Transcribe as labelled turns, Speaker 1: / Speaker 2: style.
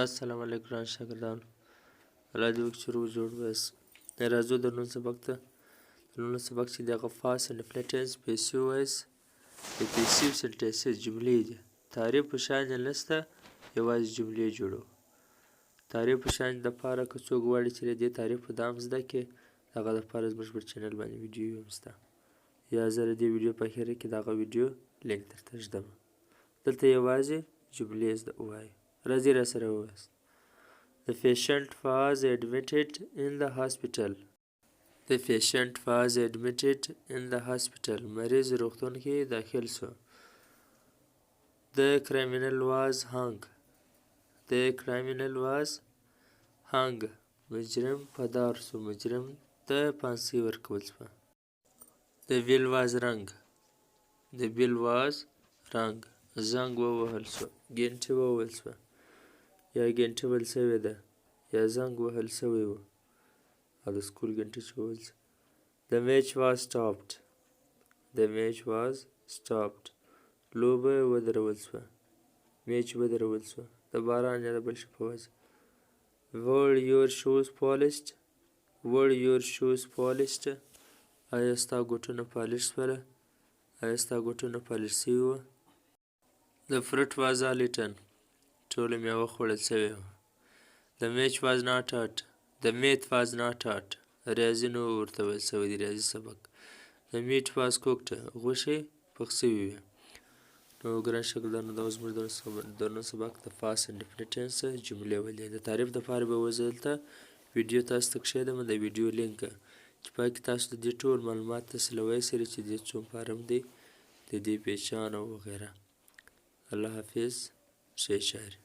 Speaker 1: السلام علیکم ګران شاګردانو الله دې وکړي چې روغ جوړ اوسئ راځو د نن سبق ته د نن سبق چې دی هغه past and definite tense passive voice د passive sentences جملې دي تعریف په شان یې نشته یوازې جملې جوړو تعریف په شان دپاره که څوک غواړي چې د دې تعریف په دام زده کړي د هغه دپاره زموږ پر چینل باندې ویډیو هم شته یا زه د دې ویډیو په اخر کې د هغه ویډیو لینک درته ږدم دلته یوازې جملې زده ووایو راځئ راسره ووایاست The patient was admitted in the hospital. The patient was admitted in the hospital. مریض روغتون کې داخل شو. The criminal was hung. The criminal was hung. مجرم پدار شو. مجرم ته پانسي ورکول شوه. The bell was rung. The bell was rung. زنګ ووهل شو. ګنټې ووهل شوه. یا ګنټه وهل شوې ده یا زنګ وهل شوی و او د سکول ګنټه چې ووهل شوه The match was stopped. The match was stopped. لوبه ودرول شوه میچ ودرول شوه د باران یا د بل شي په وجه Were your shoes polished? Were your shoes polished? آیا ستا ګوټونه پالش شوله آیا ستا ګوټونه پالش شوي وه The fruit was all eaten. ټوله میوه خوړل شوې وه The match was not taught. The math was not taught. ریاضي نه و ورته ویل شوی د ریاضي سبق The meat was cooked. غوښې پخ شوي وې نو ګران شاګردانو دا اوس زموږ د نن سبق د past and definite tense جملې ولې د تعریف دپاره به زه دلته ویډیو تاسو ته کښېږدم د ویډیو لینک چې په کې تاسو د دې ټول معلومات تحصیلوی سئ چې دې څوم فارم دی د دې پیچان او وغیره الله حافظ ښې شاعري